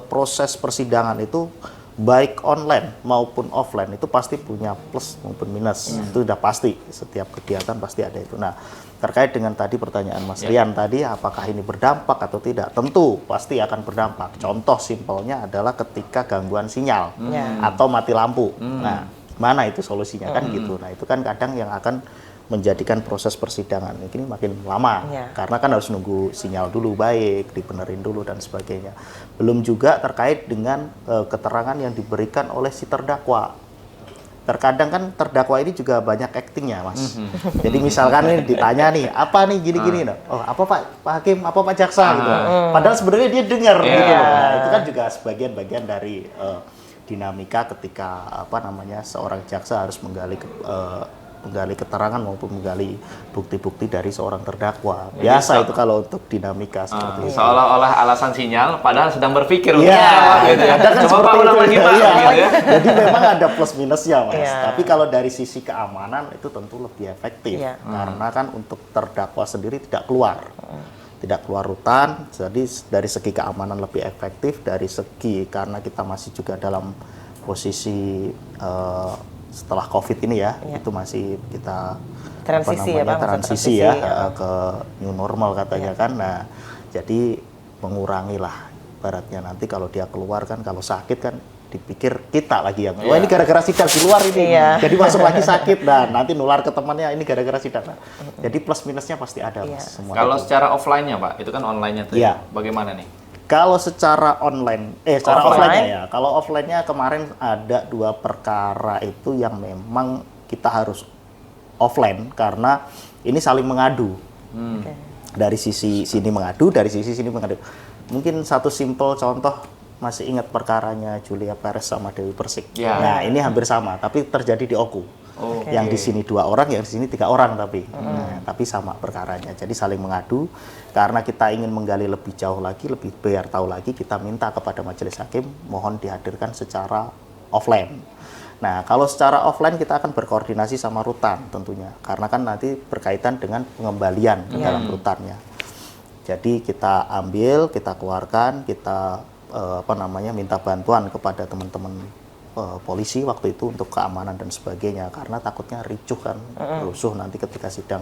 proses persidangan itu baik online maupun offline itu pasti punya plus maupun minus. Itu sudah pasti, setiap kegiatan pasti ada itu. Nah, terkait dengan tadi pertanyaan Mas Rian tadi, apakah ini berdampak atau tidak? Tentu pasti akan berdampak. Contoh simpelnya adalah ketika gangguan sinyal atau mati lampu. Nah, mana itu solusinya kan gitu. Nah, itu kan kadang yang akan menjadikan proses persidangan ini makin lama karena kan harus nunggu sinyal dulu baik, dibenerin dulu dan sebagainya. Belum juga terkait dengan keterangan yang diberikan oleh si terdakwa. Terkadang kan terdakwa ini juga banyak aktingnya, Mas. Jadi misalkan ini ditanya nih, apa nih gini-gini, oh apa Pak Hakim, apa Pak Jaksa gitu. Padahal sebenarnya dia dengar gitu. Nah, itu kan juga sebagian-bagian dari dinamika ketika seorang jaksa harus menggali keterangan maupun menggali bukti-bukti dari seorang terdakwa. Biasa itu kalau untuk dinamika seperti itu. Seolah-olah alasan sinyal, padahal sedang berpikir. Iya, gitu ya. ada kan Coba Pak seperti ulang itu. lagi Pak. Iya. Gitu ya. Jadi memang ada plus minusnya, Mas. Iya. Tapi kalau dari sisi keamanan itu tentu lebih efektif. Iya. Karena kan untuk terdakwa sendiri tidak keluar. Tidak keluar rutan, jadi dari segi keamanan lebih efektif, dari segi karena kita masih juga dalam posisi setelah COVID ini ya, itu masih kita Transisi ya, Pak, masa transisi transisi, ya ya. ke new normal katanya kan. Nah, jadi mengurangi lah baratnya nanti kalau dia keluar kan, kalau sakit kan dipikir kita lagi yang wah ini gara-gara sidang di luar ini, Iya. jadi masuk lagi sakit dan nanti nular ke temannya ini gara-gara sidang. Nah, jadi plus minusnya pasti ada Mas, semua Kalau itu. secara offline-nya Pak, itu kan online-nya tuh. Iya. Bagaimana nih? Kalau secara online, secara Offline? offline-nya ya. Kalau offline-nya kemarin ada 2 perkara itu yang memang kita harus offline karena ini saling mengadu. Oke. Dari sisi sini mengadu, dari sisi sini mengadu. Mungkin satu simpel contoh, masih ingat perkaranya Julia Perez sama Dewi Persik. Ya. Nah, ini hampir sama, tapi terjadi di Oku. Oke. Yang di sini 2 orang, yang di sini 3 orang nah, tapi sama perkaranya. Jadi saling mengadu. Karena kita ingin menggali lebih jauh lagi, lebih biar tahu lagi, kita minta kepada majelis hakim mohon dihadirkan secara offline. Nah, kalau secara offline kita akan berkoordinasi sama rutan tentunya, karena kan nanti berkaitan dengan pengembalian ke dalam rutannya. Jadi kita ambil, kita keluarkan, kita minta bantuan kepada teman-teman polisi waktu itu untuk keamanan dan sebagainya, karena takutnya ricuh kan, rusuh nanti ketika sidang.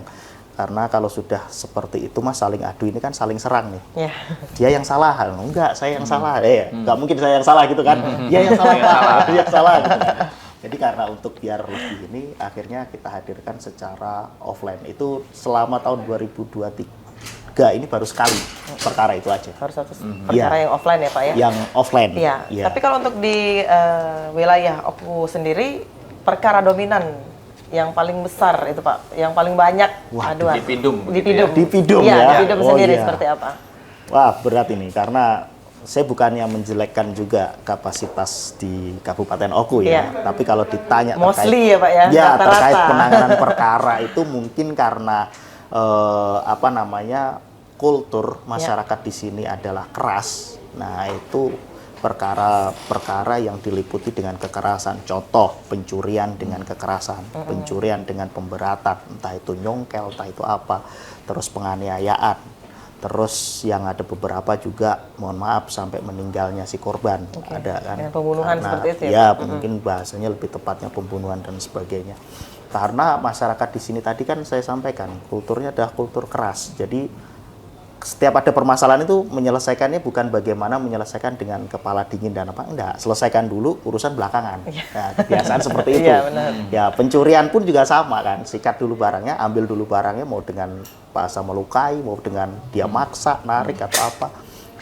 Karena kalau sudah seperti itu Mas, saling adu ini kan saling serang nih. Iya. Dia yang salah, enggak saya yang salah, nggak mungkin saya yang salah gitu kan. Dia yang salah, Pak. Dia yang salah. Gitu. Jadi karena untuk biar lebih ini, akhirnya kita hadirkan secara offline. Itu selama tahun 2023 ini baru sekali perkara itu aja. Harus satu perkara yang offline ya Pak ya? Yang offline. Iya. Iya. Tapi kalau untuk di wilayah Oku sendiri, perkara dominan yang paling besar itu Pak, yang paling banyak Waduh, di Pidum Di begitu ya? Pidum. Di Pidum Iya, ya? di Pidum Oh, sendiri iya. seperti apa? Wah, berat ini karena saya bukannya menjelekkan juga kapasitas di Kabupaten Oku ya. Iya. Tapi kalau ditanya Mostly ya, Pak, ya? Ya, Rata-rata. terkait penanganan perkara itu mungkin karena kultur masyarakat di sini adalah keras. Nah, itu perkara-perkara yang diliputi dengan kekerasan. Contoh, pencurian dengan kekerasan, pencurian dengan pemberatan, entah itu nyongkel, entah itu apa, terus penganiayaan. Terus yang ada beberapa juga, mohon maaf, sampai meninggalnya si korban. Ada kan? Dengan pembunuhan seperti itu ya, Ya, Pak? mungkin bahasanya lebih tepatnya pembunuhan dan sebagainya. Karena masyarakat di sini tadi kan saya sampaikan, kulturnya adalah kultur keras. Jadi setiap ada permasalahan itu menyelesaikannya bukan bagaimana menyelesaikan dengan kepala dingin dan apa, enggak. Selesaikan dulu, urusan belakangan. Nah, kebiasaan seperti itu. Iya, benar. Ya, pencurian pun juga sama kan. Sikat dulu barangnya, ambil dulu barangnya, mau dengan bahasa melukai, mau dengan dia maksa, narik atau apa.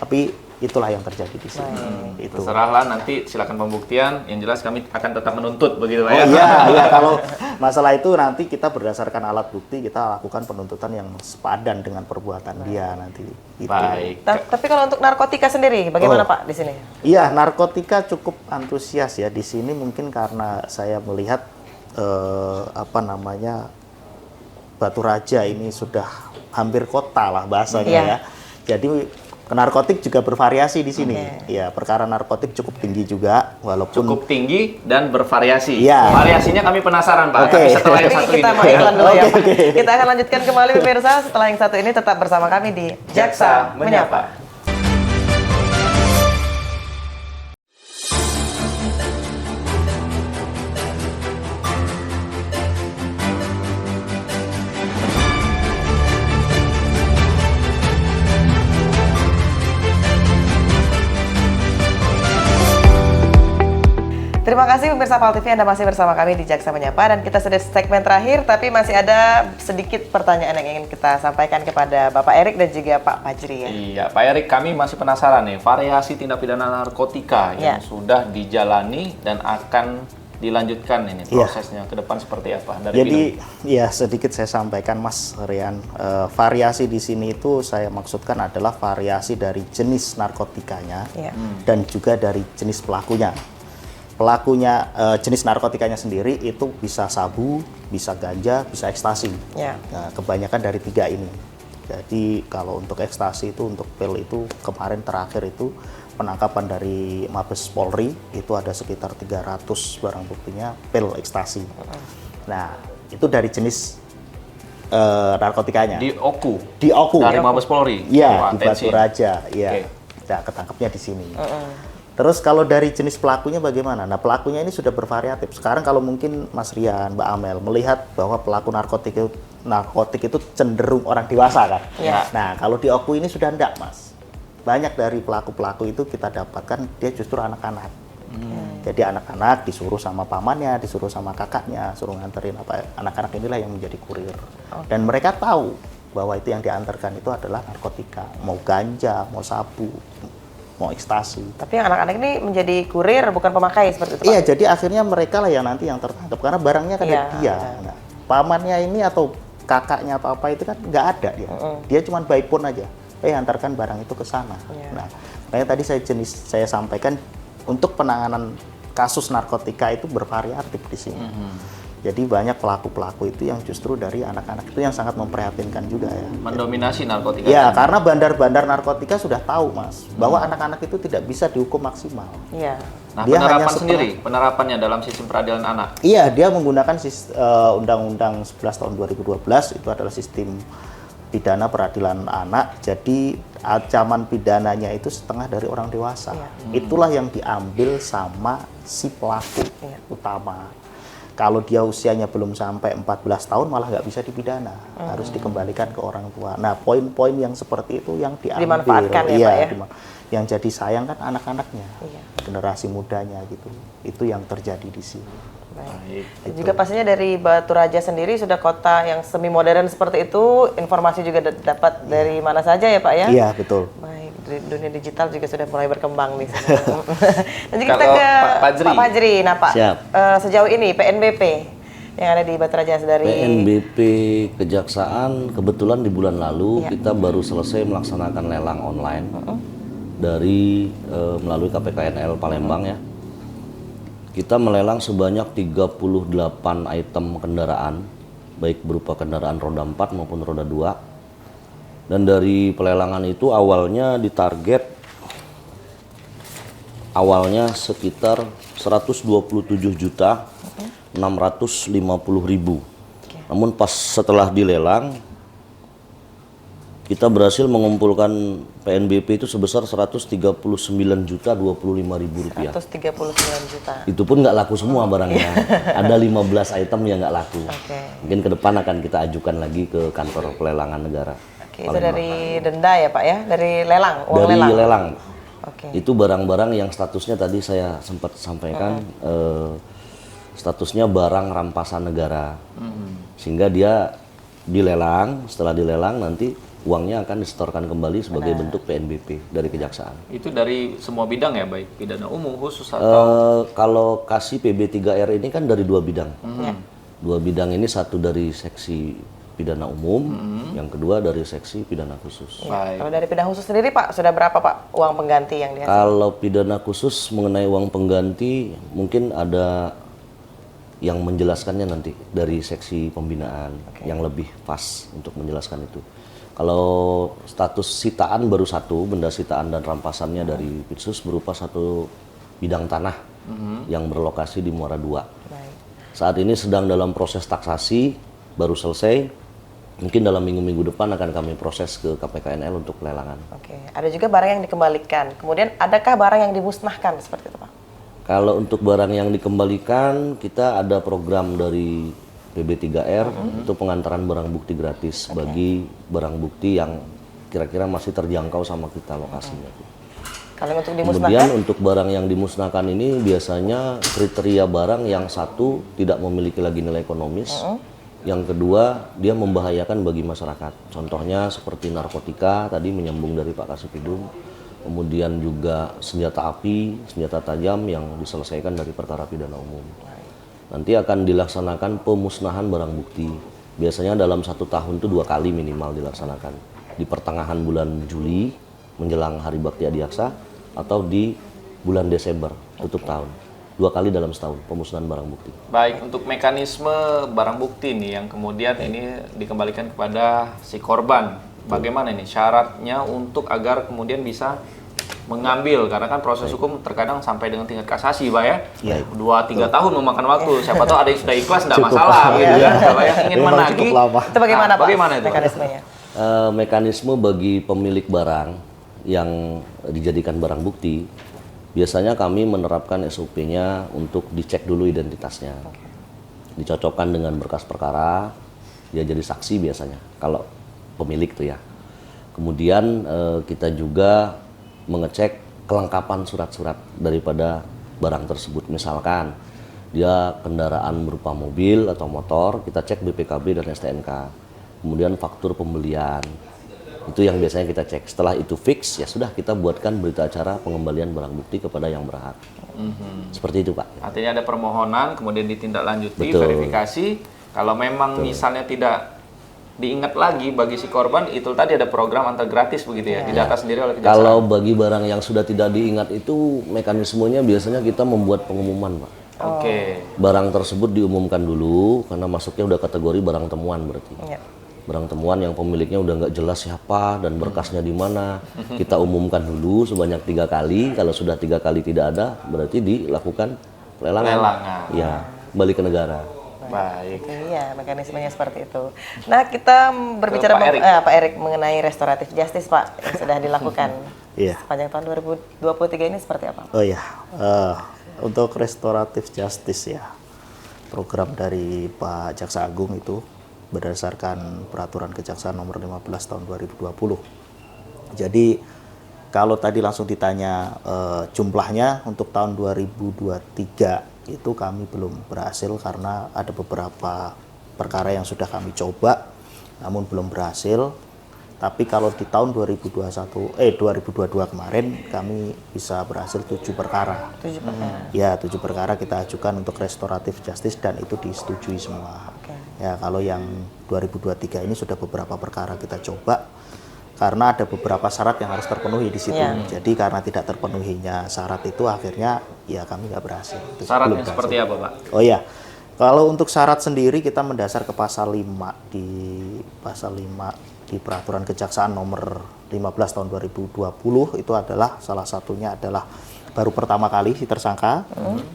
Tapi itulah yang terjadi di sini. Itu. Terserahlah, nanti silakan pembuktian. Yang jelas kami akan tetap menuntut begitu Pak Oh ya. iya, iya, kalau masalah itu nanti kita berdasarkan alat bukti, kita lakukan penuntutan yang sepadan dengan perbuatan dia nanti. Itu. Baik. Tapi kalau untuk narkotika sendiri, bagaimana Pak di sini? Iya, narkotika cukup antusias ya di sini, mungkin karena saya melihat Batu Raja ini sudah hampir kota lah bahasanya Iya. ya. Jadi narkotik juga bervariasi di sini. Ya, perkara narkotik cukup tinggi juga, walaupun Cukup tinggi dan bervariasi. Iya. Variasinya kami penasaran Pak. Oke. Tapi setelah yang Tapi satu kita ini. mau iklan dulu ya. Oke. Kita akan lanjutkan kembali pemirsa setelah yang satu ini, tetap bersama kami di Jaksa Menyapa. Terima kasih pemirsa PAL TV, Anda masih bersama kami di Jaksa Menyapa, dan kita sudah segmen terakhir, tapi masih ada sedikit pertanyaan yang ingin kita sampaikan kepada Bapak Erik dan juga Pak Fajri ya. Iya, Pak Erik, kami masih penasaran nih, variasi tindak pidana narkotika yang sudah dijalani dan akan dilanjutkan ini prosesnya ke depan seperti apa dari Jadi Pidum? ya sedikit saya sampaikan Mas Rian, variasi di sini itu saya maksudkan adalah variasi dari jenis narkotikanya dan juga dari jenis pelakunya. Pelakunya, jenis narkotikanya sendiri itu bisa sabu, bisa ganja, bisa ekstasi. Nah, kebanyakan dari 3 ini. Jadi kalau untuk ekstasi itu, untuk pil itu kemarin terakhir itu penangkapan dari Mabes Polri itu ada sekitar 300 barang buktinya pil ekstasi. Nah, itu dari jenis narkotikanya. Di Oku? Di Oku. Dari Mabes Polri? Iya, Wah, di Batu Raja. Iya. Oke. Nah, ketangkapnya di sini. Terus kalau dari jenis pelakunya bagaimana? Nah, pelakunya ini sudah bervariatif. Sekarang kalau mungkin Mas Rian, Mbak Amel melihat bahwa pelaku narkotik itu cenderung orang dewasa kan? Iya. Nah, kalau di Oku ini sudah enggak, Mas. Banyak dari pelaku-pelaku itu kita dapatkan dia justru anak-anak. Jadi anak-anak disuruh sama pamannya, disuruh sama kakaknya, suruh nganterin apa. Anak-anak inilah yang menjadi kurir. Dan mereka tahu bahwa itu yang diantarkan itu adalah narkotika, mau ganja, mau sabu, mau ekstasi. Tapi yang anak-anak ini menjadi kurir, bukan pemakai seperti itu Pak? Iya, jadi akhirnya mereka lah yang nanti yang tertangkap karena barangnya kan dari dia. Nah, pamannya ini atau kakaknya atau apa itu kan nggak ada dia. Dia cuma by phone aja. Antarkan barang itu ke sana. Nah, makanya tadi saya sampaikan untuk penanganan kasus narkotika itu bervariatif di sini. Jadi banyak pelaku-pelaku itu yang justru dari anak-anak, itu yang sangat memprihatinkan juga ya. Mendominasi narkotika. Ya, karena bandar-bandar narkotika sudah tahu, Mas, bahwa anak-anak itu tidak bisa dihukum maksimal. Iya. Nah, Dia penerapan hanya sendiri, penerapannya dalam sistem peradilan anak. Iya, dia menggunakan Undang-Undang 11 tahun 2012, itu adalah sistem pidana peradilan anak. Jadi ancaman pidananya itu setengah dari orang dewasa. Itulah yang diambil sama si pelaku utama. Kalau dia usianya belum sampai 14 tahun malah nggak bisa dipidana, harus dikembalikan ke orang tua. Nah, poin-poin yang seperti itu yang diambil. Dimanfaatkan ya, Pak ya? Yang jadi sayang kan anak-anaknya, generasi mudanya gitu. Itu yang terjadi di sini. Baik. Dan juga pastinya dari Batu Raja sendiri sudah kota yang semi modern seperti itu, informasi juga dapat dari mana saja ya Pak ya? Iya, betul. Baik, dunia digital juga sudah mulai berkembang di sini. Dan juga kita Kalau ke Pak Fajri. Pak Fajri. Nah Pak, Siap. sejauh ini PNBP yang ada di Batu Raja dari PNBP Kejaksaan kebetulan di bulan lalu kita baru selesai melaksanakan lelang online dari melalui KPKNL Palembang ya. Kita melelang sebanyak 38 item kendaraan, baik berupa kendaraan roda 4 maupun roda 2. Dan dari pelelangan itu awalnya ditarget sekitar 127.650.000. Namun pas setelah dilelang kita berhasil mengumpulkan PNBP itu sebesar 139.025.000 rupiah. 139 juta. Itu pun nggak laku semua barangnya. Ada 15 item yang nggak laku. Oke. Mungkin ke depan akan kita ajukan lagi ke kantor pelelangan negara. Oke, itu dari denda ya Pak ya? Dari lelang, uang Dari lelang. lelang. Oke. Itu barang-barang yang statusnya tadi saya sempat sampaikan, statusnya barang rampasan negara. Sehingga dia dilelang, setelah dilelang nanti uangnya akan disetorkan kembali sebagai bentuk PNBP dari kejaksaan. Itu dari semua bidang ya, baik pidana umum khusus atau Kalau kasih PB3R ini kan dari 2 bidang. Ya. 2 bidang ini, satu dari seksi pidana umum, yang kedua dari seksi pidana khusus. baik. Kalau dari pidana khusus sendiri Pak, sudah berapa Pak uang pengganti yang dihasilkan? Kalau pidana khusus mengenai uang pengganti, mungkin ada yang menjelaskannya nanti dari seksi pembinaan yang lebih pas untuk menjelaskan itu. Kalau status sitaan baru satu, benda sitaan dan rampasannya dari Pitsus berupa satu bidang tanah yang berlokasi di Muara II. Baik. Saat ini sedang dalam proses taksasi, baru selesai. Mungkin dalam minggu-minggu depan akan kami proses ke KPKNL untuk pelelangan. Oke, ada juga barang yang dikembalikan. Kemudian adakah barang yang dimusnahkan seperti itu Pak? Kalau untuk barang yang dikembalikan, kita ada program dari PB3R, itu pengantaran barang bukti gratis bagi barang bukti yang kira-kira masih terjangkau sama kita lokasinya. Kalau untuk Kemudian dimusnahkan, untuk barang yang dimusnahkan ini biasanya kriteria barang yang satu tidak memiliki lagi nilai ekonomis, yang kedua dia membahayakan bagi masyarakat. Contohnya seperti narkotika, tadi menyambung dari Pak Kasipidum, kemudian juga senjata api, senjata tajam yang diselesaikan dari perkara pidana umum. Nanti akan dilaksanakan pemusnahan barang bukti. Biasanya dalam 1 tahun itu 2 kali minimal dilaksanakan. Di pertengahan bulan Juli menjelang Hari Bakti Adiaksa atau di bulan Desember tutup tahun. 2 kali dalam setahun pemusnahan barang bukti. Baik, untuk mekanisme barang bukti nih yang kemudian ini dikembalikan kepada si korban. Bagaimana ini syaratnya untuk agar kemudian bisa mengambil, karena kan proses hukum terkadang sampai dengan tingkat kasasi, Pak ya. Iya. 2-3 tahun memakan waktu. Siapa tahu ada yang sudah ikhlas, tidak Cukup. masalah gitu kan. Kalau yang ingin Memang menagih, cukup lama. itu bagaimana Pak bagaimana itu? mekanismenya? Mekanisme bagi pemilik barang yang dijadikan barang bukti, biasanya kami menerapkan SOP-nya untuk dicek dulu identitasnya. Dicocokkan dengan berkas perkara, dia jadi saksi biasanya, kalau pemilik tuh ya. Kemudian kita juga mengecek kelengkapan surat-surat daripada barang tersebut. Misalkan dia kendaraan berupa mobil atau motor, kita cek BPKB dan STNK. Kemudian faktur pembelian, itu yang biasanya kita cek. Setelah itu fix, ya sudah kita buatkan berita acara pengembalian barang bukti kepada yang berhak. Seperti itu Pak. Artinya ada permohonan, kemudian ditindaklanjuti, Betul. verifikasi. Kalau memang misalnya tidak diingat lagi bagi si korban, itu tadi ada program antar gratis begitu ya, didata sendiri oleh kejaksaan. Kalau bagi barang yang sudah tidak diingat itu mekanismenya biasanya kita membuat pengumuman Pak. Oke. Barang tersebut diumumkan dulu karena masuknya udah kategori barang temuan berarti. Ya. Barang temuan yang pemiliknya udah nggak jelas siapa dan berkasnya di mana. Kita umumkan dulu sebanyak 3 kali. Kalau sudah 3 kali tidak ada, berarti dilakukan pelelangan. Pelelangan. Ya, balik ke negara. Baik. Iya, mekanismenya seperti itu. Nah, kita berbicara Pak Erik. Pak Erik mengenai restoratif justice Pak yang sudah dilakukan Iya. sepanjang tahun 2023 ini seperti apa? Oh iya, untuk restoratif justice ya, program dari Pak Jaksa Agung itu berdasarkan Peraturan Kejaksaan Nomor 15 Tahun 2020. Jadi kalau tadi langsung ditanya jumlahnya untuk tahun 2023 itu kami belum berhasil karena ada beberapa perkara yang sudah kami coba namun belum berhasil. Tapi kalau di tahun 2022 kemarin kami bisa berhasil 7 perkara. 7 perkara. Ya, 7 perkara kita ajukan untuk restoratif justice dan itu disetujui semua. Ya, kalau yang 2023 ini sudah beberapa perkara kita coba karena ada beberapa syarat yang harus terpenuhi di situ. Jadi karena tidak terpenuhinya syarat itu akhirnya ya kami nggak berhasil. Syaratnya seperti apa, Pak? Oh iya. Kalau untuk syarat sendiri kita mendasar ke pasal 5 di Peraturan Kejaksaan nomor 15 tahun 2020 itu adalah salah satunya adalah baru pertama kali si tersangka.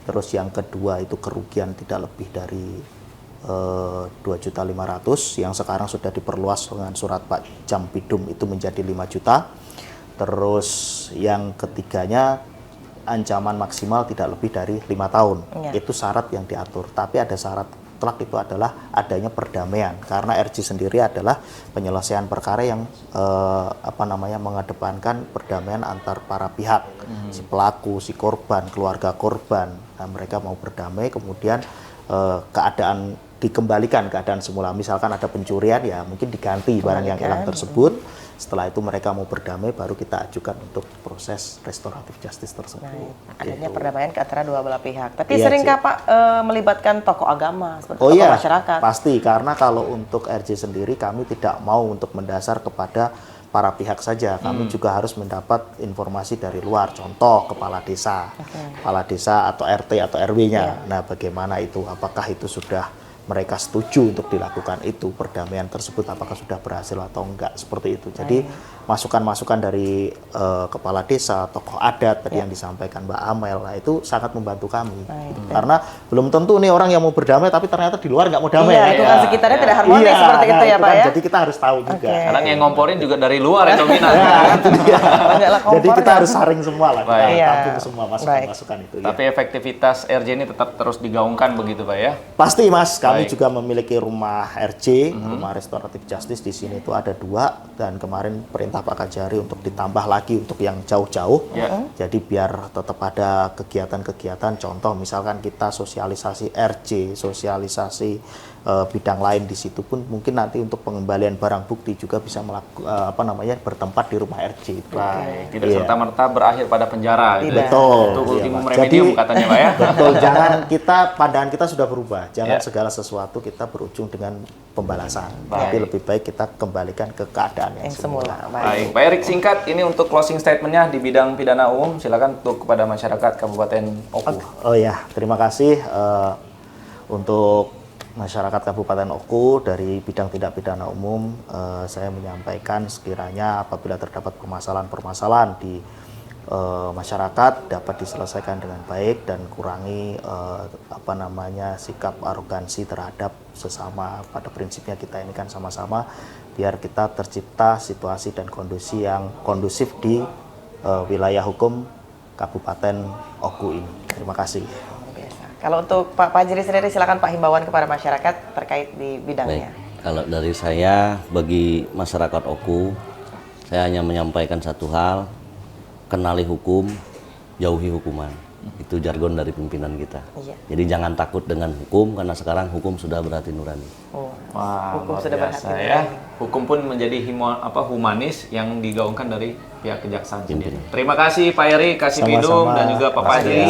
Terus yang kedua itu kerugian tidak lebih dari 2.500.000 yang sekarang sudah diperluas dengan surat Pak Jampidum itu menjadi 5 juta. Terus yang ketiganya ancaman maksimal tidak lebih dari 5 tahun. Itu syarat yang diatur. Tapi ada syarat mutlak itu adalah adanya perdamaian karena RJ sendiri adalah penyelesaian perkara yang mengedepankan perdamaian antar para pihak, si pelaku, si korban, keluarga korban. Nah, mereka mau berdamai kemudian keadaan dikembalikan keadaan semula. Misalkan ada pencurian ya mungkin diganti barang yang hilang tersebut. Setelah itu mereka mau berdamai baru kita ajukan untuk proses restoratif justice tersebut. Adanya perdamaian ke antara dua belah pihak. Tapi Iya, seringkah Pak melibatkan tokoh agama seperti Oh tokoh iya, masyarakat? pasti karena kalau untuk RJ sendiri kami tidak mau untuk mendasar kepada para pihak saja. Kami juga harus mendapat informasi dari luar. Contoh kepala desa atau RT atau RW-nya. Nah, bagaimana itu? Apakah itu sudah mereka setuju untuk dilakukan itu perdamaian tersebut, apakah sudah berhasil atau enggak, seperti itu. Jadi masukan-masukan dari kepala desa, tokoh adat tadi yang disampaikan Mbak Amel, nah itu sangat membantu kami. Karena belum tentu nih orang yang mau berdamai tapi ternyata di luar nggak mau damai. Iya, lingkungan sekitarnya tidak harmonis seperti itu ya Pak ya. Jadi kita harus tahu juga. Kadang yang ngomporin juga dari luar yang dominan. Jadi kita harus saring semua lah, kita Baik. tampung semua masukan-masukan itu. Tapi efektivitas RJ ini tetap terus digaungkan begitu Pak ya? Pasti Mas, kami Baik. juga memiliki rumah RJ, rumah restoratif justice di sini itu ada 2 dan kemarin perintah Pak Kajari untuk ditambah lagi untuk yang jauh-jauh. Jadi biar tetap ada kegiatan-kegiatan, contoh misalkan kita sosialisasi RJ, sosialisasi bidang lain di situ pun mungkin nanti untuk pengembalian barang bukti juga bisa bertempat di rumah RJ itu. Baik, tidak serta-merta berakhir pada penjara gitu. Betul. Itu ultimum Mas. remedium katanya Pak ya. Betul, pandangan kita sudah berubah. Jangan segala sesuatu kita berujung dengan pembalasan. Tapi lebih baik kita kembalikan ke keadaan yang semula. Baik, Pak Erik singkat ini untuk closing statementnya di bidang pidana umum, silakan untuk kepada masyarakat Kabupaten Oku. Oh ya, terima kasih untuk masyarakat Kabupaten Oku dari bidang tindak pidana umum. Saya menyampaikan sekiranya apabila terdapat permasalahan-permasalahan di masyarakat dapat diselesaikan dengan baik dan kurangi sikap arogansi terhadap sesama. Pada prinsipnya kita ini kan sama-sama biar kita tercipta situasi dan kondisi yang kondusif di wilayah hukum Kabupaten Oku ini. Terima kasih. Kalau untuk Pak Fajri sendiri silakan Pak himbauan kepada masyarakat terkait di bidangnya. Baik. Kalau dari saya bagi masyarakat Oku, saya hanya menyampaikan satu hal, kenali hukum, jauhi hukuman. Itu jargon dari pimpinan kita. Jadi jangan takut dengan hukum karena sekarang hukum sudah berhati nurani. Wah, hukum luar sudah biasa berhati ya. Hukum pun menjadi humanis yang digaungkan dari pihak kejaksaan sendiri. Terima kasih Pak Erik, kasih Bidum dan juga Pak Fajri.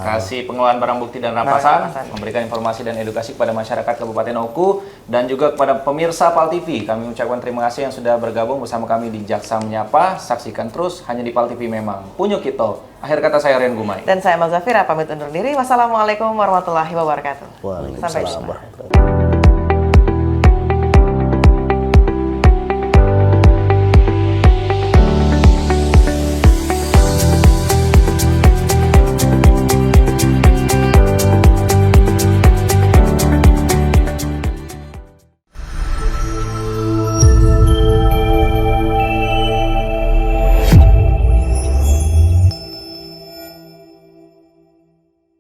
Kasih pengelolaan barang bukti dan rampasan, memberikan informasi dan edukasi kepada masyarakat Kabupaten Oku dan juga kepada pemirsa PAL TV. Kami ucapkan terima kasih yang sudah bergabung bersama kami di Jaksa Menyapa. Saksikan terus hanya di PAL TV memang. Punyo Kito. Akhir kata saya Rian Gumai. Dan saya Mal Zafira pamit undur diri. Wassalamualaikum warahmatullahi wabarakatuh. Sampai jumpa.